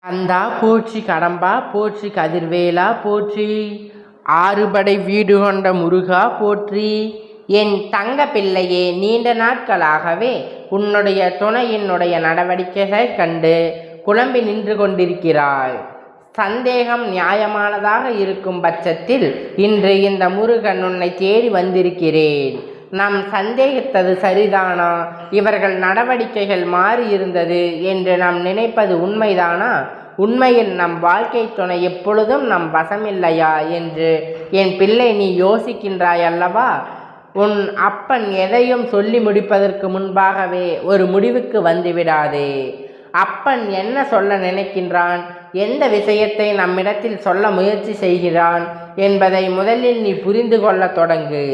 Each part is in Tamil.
கந்தா போற்றி கடம்பா போற்றி கதிர்வேலா போற்றி ஆறுபடை வீடு கொண்ட முருகா போற்றி. என் தங்க பிள்ளையே, நீண்ட நாட்களாகவே உன்னுடைய துணை என்னுடைய நடவடிக்கைகளை கண்டு குழம்பி நின்று கொண்டிருக்கிறாய். சந்தேகம் நியாயமானதாக இருக்கும் பட்சத்தில் இன்று இந்த முருகன் உன்னை தேடி வந்திருக்கிறேன். நாம் சந்தேகித்தது சரிதானா? இவர்கள் நடவடிக்கைகள் மாறியிருந்தது என்று நாம் நினைப்பது உண்மைதானா? உண்மையில் நம் வாழ்க்கை துணை எப்பொழுதும் நம் வசமில்லையா என்று என் பிள்ளை நீ யோசிக்கின்றாய் அல்லவா? உன் அப்பன் எதையும் சொல்லி முடிப்பதற்கு முன்பாகவே ஒரு முடிவுக்கு வந்துவிடாதே. அப்பன் என்ன சொல்ல நினைக்கின்றான், எந்த விஷயத்தை நம்மிடத்தில் சொல்ல முயற்சி செய்கிறான் என்பதை முதலில் நீ புரிந்து கொள்ள தொடங்கு.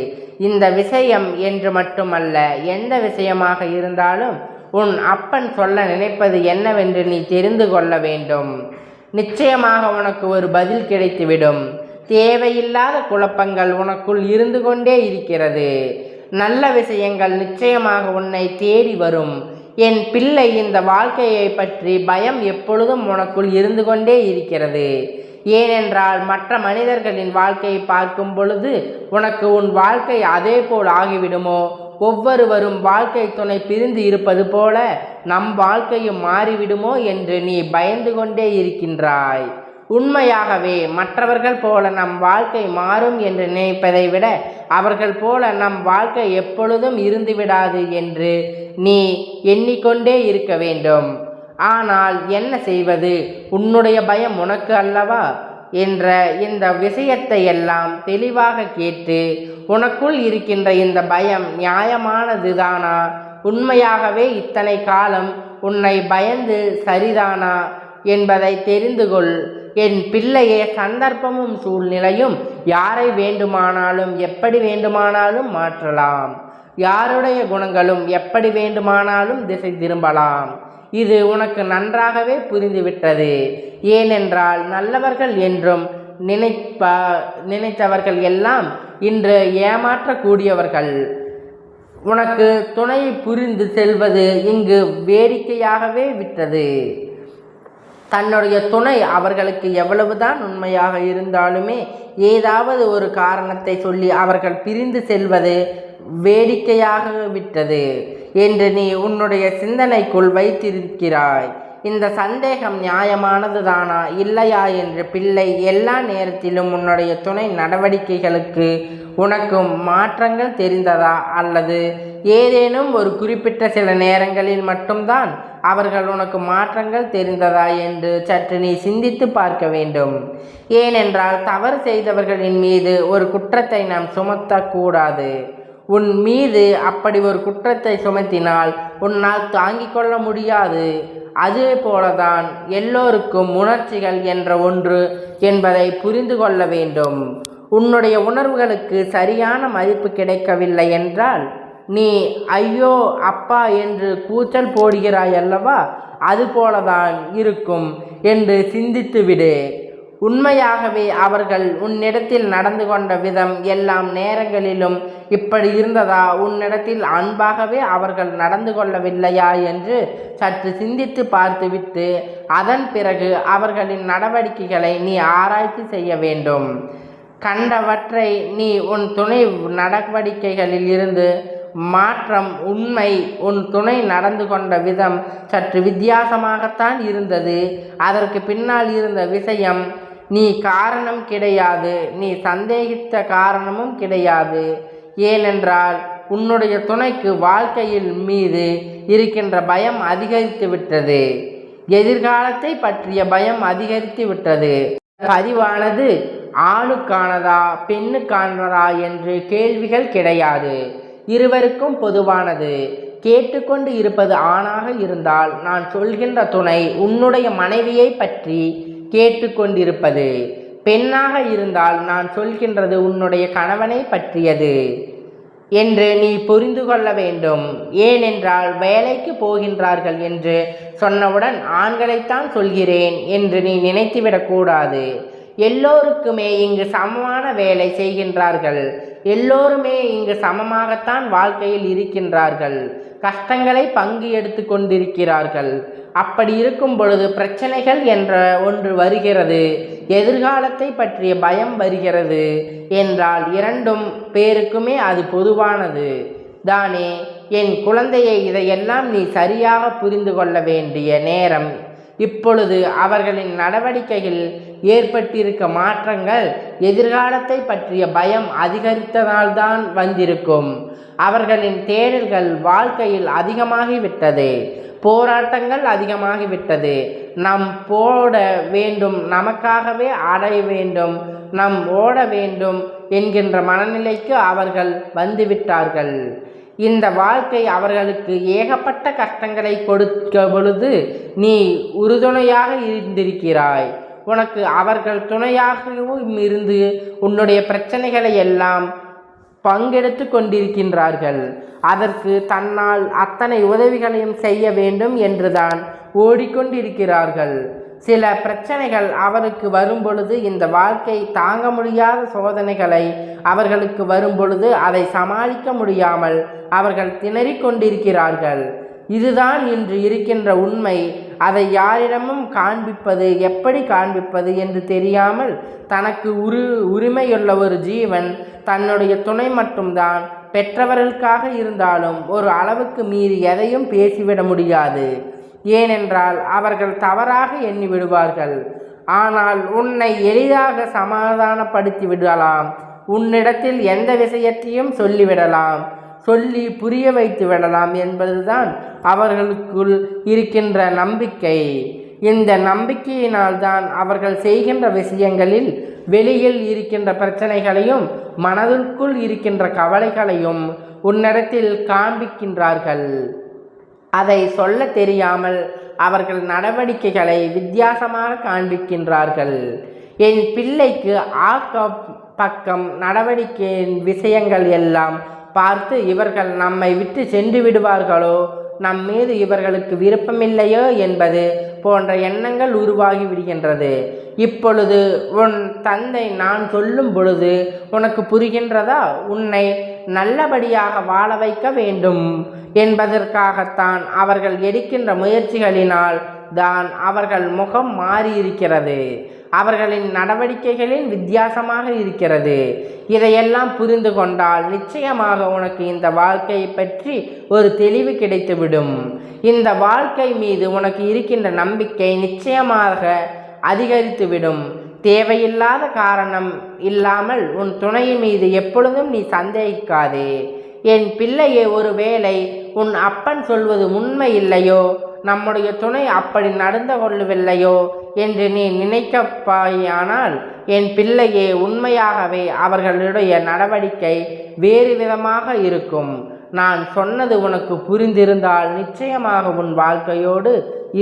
இந்த விஷயம் என்று மட்டுமல்ல, எந்த விஷயமாக இருந்தாலும் உன் அப்பன் சொல்ல நினைப்பது என்னவென்று நீ தெரிந்து கொள்ள வேண்டும். நிச்சயமாக உனக்கு ஒரு பதில் கிடைத்துவிடும். தேவையில்லாத குழப்பங்கள் உனக்குள் இருந்து கொண்டே இருக்கிறது. நல்ல விஷயங்கள் நிச்சயமாக உன்னை தேடி வரும். என் பிள்ளை, இந்த வாழ்க்கையை பற்றி பயம் எப்பொழுதும் உனக்குள் இருந்து கொண்டே இருக்கிறது. ஏனென்றால் மற்ற மனிதர்களின் வாழ்க்கையை பார்க்கும் பொழுது உனக்கு உன் வாழ்க்கை அதே போல் ஆகிவிடுமோ, ஒவ்வொருவரும் வாழ்க்கை துணை பிரிந்து இருப்பது போல நம் வாழ்க்கையும் மாறிவிடுமோ என்று நீ பயந்து கொண்டே இருக்கின்றாய். உண்மையாகவே மற்றவர்கள் போல நம் வாழ்க்கை மாறும் என்று நினைப்பதை விட அவர்கள் போல நம் வாழ்க்கை எப்பொழுதும் இருந்துவிடாது என்று நீ எண்ணிக்கொண்டே இருக்க வேண்டும். ஆனால் என்ன செய்வது? உன்னுடைய பயம் உனக்கு அல்லவா என்ற இந்த விஷயத்தை எல்லாம் தெளிவாக கேட்டு, உனக்குள் இருக்கின்ற இந்த பயம் நியாயமானதுதானா? உண்மையாகவே இத்தனை காலம் உன்னை பயந்து சரிதானா என்பதை தெரிந்து கொள். என் பிள்ளையே, சந்தர்ப்பமும் சூழ்நிலையும் யாரை வேண்டுமானாலும் எப்படி வேண்டுமானாலும் மாற்றலாம். யாருடைய குணங்களும் எப்படி வேண்டுமானாலும் திசை திரும்பலாம். இது உனக்கு நன்றாகவே புரிந்துவிட்டது. ஏனென்றால் நல்லவர்கள் என்றும் நினைத்தவர்கள் எல்லாம் இன்று ஏமாற்றக்கூடியவர்கள். உனக்கு துணையை புரிந்து செல்வது இங்கு வேடிக்கையாகவே விட்டது. தன்னுடைய துணை அவர்களுக்கு எவ்வளவுதான் உண்மையாக இருந்தாலுமே ஏதாவது ஒரு காரணத்தை சொல்லி அவர்கள் பிரிந்து செல்வது வேடிக்கையாக விட்டது என்று நீ உன்னுடைய சிந்தனைக்குள் வைத்திருக்கிறாய். இந்த சந்தேகம் நியாயமானதுதானா இல்லையா என்று பிள்ளை, எல்லா நேரத்திலும் உன்னுடைய துணை நடவடிக்கைகளுக்கு உனக்கு மாற்றங்கள் தெரிந்ததா, அல்லது ஏதேனும் ஒரு குறிப்பிட்ட சில நேரங்களில் மட்டும்தான் அவர்கள் உனக்கு மாற்றங்கள் தெரிந்ததா என்று சற்று நீ சிந்தித்து பார்க்க வேண்டும். ஏனென்றால் தவறு செய்தவர்களின் மீது ஒரு குற்றத்தை நாம் சுமத்தக்கூடாது. உன் மீது அப்படி ஒரு குற்றத்தை சுமத்தினால் உன்னால் தாங்கிக் கொள்ள முடியாது. அதே போலதான் எல்லோருக்கும் உணர்ச்சிகள் என்ற ஒன்று என்பதை புரிந்து கொள்ள வேண்டும். உன்னுடைய உணர்வுகளுக்கு சரியான மதிப்பு கிடைக்கவில்லை என்றால் நீ ஐயோ அப்பா என்று கூச்சல் போடுகிறாய் அல்லவா, அதுபோலதான் இருக்கும் என்று சிந்தித்துவிடு. உண்மையாகவே அவர்கள் உன்னிடத்தில் நடந்து கொண்ட விதம் எல்லாம் நேரங்களிலும் இப்படி இருந்ததா, உன்னிடத்தில் அன்பாகவே அவர்கள் நடந்து கொள்ளவில்லையா என்று சற்று சிந்தித்து பார்த்துவிட்டு அதன் பிறகு அவர்களின் நடவடிக்கைகளை நீ ஆராய்ச்சி செய்ய வேண்டும். கண்டவற்றை நீ உன் துணை நடவடிக்கைகளில் இருந்து மாற்றம். உண்மை, உன் துணை நடந்து கொண்ட விதம் சற்று வித்தியாசமாகத்தான் இருந்தது. அதற்கு பின்னால் இருந்த விஷயம் நீ காரணம் கிடையாது, நீ சந்தேகித்த காரணமும் கிடையாது. ஏனென்றால் உன்னுடைய துணைக்கு வாழ்க்கையில் மீது இருக்கின்ற பயம் அதிகரித்து விட்டது. எதிர்காலத்தை பற்றிய பயம் அதிகரித்து விட்டது. பதிவானது ஆணுக்கானதா பெண்ணுக்கானதா என்று கேள்விகள் கிடையாது, இருவருக்கும் பொதுவானது. கேட்டுக்கொண்டு இருப்பது ஆணாக இருந்தால் நான் சொல்கின்ற துணை உன்னுடைய மனைவியை பற்றி கேட்டுக்கொண்டிருப்பது, பெண்ணாக இருந்தால் நான் சொல்கின்றது உன்னுடைய கணவனை பற்றியது என்று நீ புரிந்து கொள்ள வேண்டும். ஏனென்றால் வேலைக்கு போகின்றார்கள் என்று சொன்னவுடன் ஆண்களைத்தான் சொல்கிறேன் என்று நீ நினைத்துவிடக்கூடாது. எல்லோருக்குமே இங்கு சமமான வேலை செய்கின்றார்கள். எல்லோருமே இங்கு சமமாகத்தான் வாழ்க்கையில் இருக்கின்றார்கள். கஷ்டங்களை பங்கு எடுத்து கொண்டிருக்கிறார்கள். அப்படி இருக்கும் பொழுது பிரச்சனைகள் என்ற ஒன்று வருகிறது, எதிர்காலத்தை பற்றிய பயம் வருகிறது என்றால் இரண்டும் பேருக்குமே அது பொதுவானது தானே. என் குழந்தையை, இதையெல்லாம் நீ சரியாக புரிந்து கொள்ள வேண்டிய நேரம் இப்பொழுது. அவர்களின் நடவடிக்கையில் ஏற்பட்டிருக்க மாற்றங்கள் எதிர்காலத்தை பற்றிய பயம் அதிகரித்ததால்தான் வந்திருக்கும். அவர்களின் தேடல்கள் வாழ்க்கையில் அதிகமாகிவிட்டது, போராட்டங்கள் அதிகமாகிவிட்டது. நம் போட வேண்டும், நமக்காகவே அடைய வேண்டும், நம் ஓட வேண்டும் என்கின்ற மனநிலைக்கு அவர்கள் வந்துவிட்டார்கள். இந்த வாழ்க்கை அவர்களுக்கு ஏகப்பட்ட கஷ்டங்களை கொடுக்க பொழுது நீ உறுதுணையாக இருந்திருக்கிறாய். உனக்கு அவர்கள் துணையாகவும் இருந்து உன்னுடைய பிரச்சனைகளை எல்லாம் பங்கெடுத்து கொண்டிருக்கின்றார்கள். அதற்கு தன்னால் அத்தனை உதவிகளையும் செய்ய வேண்டும் என்றுதான் ஓடிக்கொண்டிருக்கிறார்கள். சில பிரச்சனைகள் அவருக்கு வரும்பொழுது, இந்த வாழ்க்கை தாங்க முடியாத சோதனைகளை அவர்களுக்கு வரும்பொழுது அதை சமாளிக்க முடியாமல் அவர்கள் திணறிக் கொண்டிருக்கிறார்கள். இதுதான் இன்று இருக்கின்ற உண்மை. அதை யாரிடமும் காண்பிப்பது, எப்படி காண்பிப்பது என்று தெரியாமல் தனக்கு உரிமையுள்ள ஒரு ஜீவன் தன்னுடைய துணை மட்டும்தான். பெற்றவர்களுக்காக இருந்தாலும் ஒரு அளவுக்கு மீறி எதையும் பேசிவிட முடியாது. ஏனென்றால் அவர்கள் தவறாக எண்ணி விடுவார்கள். ஆனால் உன்னை எளிதாக சமாதானப்படுத்தி விடலாம். உன்னிடத்தில் எந்த விஷயத்தையும் சொல்லிவிடலாம், சொல்லி புரிய வைத்து விடலாம் என்பதுதான் அவர்களுக்குள் இருக்கின்ற நம்பிக்கை. இந்த நம்பிக்கையினால்தான் அவர்கள் செய்கின்ற விஷயங்களில் வெளியில் இருக்கின்ற பிரச்சனைகளையும் மனதிற்குள் இருக்கின்ற கவலைகளையும் உன்னிடத்தில் காண்பிக்கின்றார்கள். அதை சொல்ல தெரியாமல் அவர்கள் நடவடிக்கைகளை வித்தியாசமாக காண்பிக்கின்றார்கள். என் பிள்ளைக்கு பக்கம் நடவடிக்கையின் விஷயங்கள் எல்லாம் பார்த்து இவர்கள் நம்மை விட்டு சென்று விடுவார்களோ, நம் மீது இவர்களுக்கு விருப்பமில்லையோ என்பது போன்ற எண்ணங்கள் உருவாகி விடுகின்றது. இப்பொழுது உன் தந்தை நான் சொல்லும் பொழுது உனக்கு புரிகின்றதா? உன்னை நல்லபடியாக வாழ வைக்க வேண்டும் என்பதற்காகத்தான் அவர்கள் எடுக்கின்ற முயற்சிகளினால் தான் அவர்கள் முகம் மாறியிருக்கிறது. அவர்களின் நடவடிக்கைகளில் வித்தியாசமாக இருக்கிறது. இதையெல்லாம் புரிந்து கொண்டால் நிச்சயமாக உனக்கு இந்த வாழ்க்கையை பற்றி ஒரு தெளிவு கிடைத்துவிடும். இந்த வாழ்க்கை மீது உனக்கு இருக்கின்ற நம்பிக்கை நிச்சயமாக அதிகரித்துவிடும். தேவையில்லாத காரணம் இல்லாமல் உன் துணையின் மீது எப்பொழுதும் நீ சந்தேகிக்காதே. என் பிள்ளையே, ஒருவேளை உன் அப்பன் சொல்வது உண்மை இல்லையோ, நம்முடைய துணை அப்படி நடந்து கொள்ளவில்லையோ என்று நீ நினைக்கப்பாயானால், என் பிள்ளையே, உண்மையாகவே அவர்களுடைய நடவடிக்கை வேறு விதமாக இருக்கும். நான் சொன்னது உனக்கு புரிந்திருந்தால் நிச்சயமாக உன் வாழ்க்கையோடு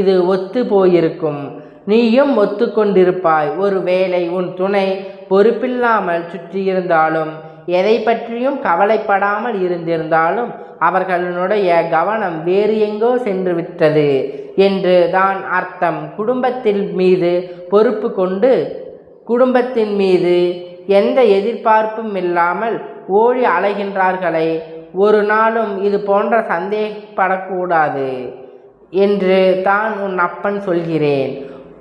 இது ஒத்து போயிருக்கும். நீயும் ஒத்துக்கொண்டிருப்பாய். ஒருவேளை உன் துணை பொறுப்பில்லாமல் சுற்றியிருந்தாலும், எதை பற்றியும் கவலைப்படாமல் இருந்திருந்தாலும் அவர்களுடைய கவனம் வேறு எங்கோ சென்று விட்டது என்று தான் அர்த்தம். குடும்பத்தின் மீது பொறுப்பு கொண்டு, குடும்பத்தின் மீது எந்த எதிர்பார்ப்பும் இல்லாமல் ஓடி அலைகின்றார்களே, ஒரு நாளும் இது போன்ற சந்தேகப்படக்கூடாது என்று தான் உன் அப்பன் சொல்கிறேன்.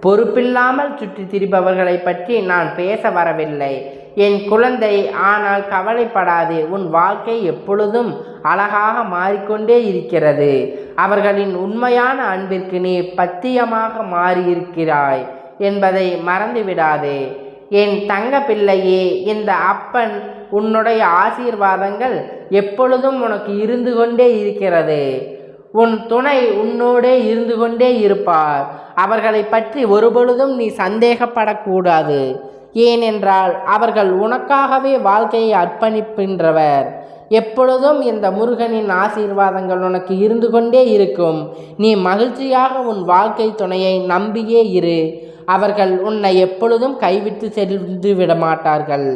பொறுப்பில்லாமல் சுற்றி திரிபவர்களை பற்றி நான் பேச வரவில்லை என் குழந்தை. ஆனால் கவலைப்படாதே, உன் வாழ்க்கை எப்பொழுதும் அழகாக மாறிக்கொண்டே இருக்கிறது. அவர்களின் உண்மையான அன்பிற்கு நீ பத்தியமாக மாறியிருக்கிறாய் என்பதை மறந்துவிடாதே. என் தங்க பிள்ளையே, இந்த அப்பன் உன்னுடைய ஆசீர்வாதங்கள் எப்பொழுதும் உனக்கு இருந்து கொண்டே இருக்கிறது. உன் துணை உன்னோடே இருந்து கொண்டே இருப்பார். அவர்களை பற்றி ஒருபொழுதும் நீ சந்தேகப்படக்கூடாது. ஏனென்றால் அவர்கள் உனக்காகவே வாழ்க்கையை அர்ப்பணிக்கின்றவர். எப்பொழுதும் இந்த முருகனின் ஆசீர்வாதங்கள் உனக்கு இருந்து கொண்டே இருக்கும். நீ மகிழ்ச்சியாக உன் வாழ்க்கை துணையை நம்பியே இரு. அவர்கள் உன்னை எப்பொழுதும் கைவிட்டு சென்று விட மாட்டார்கள்.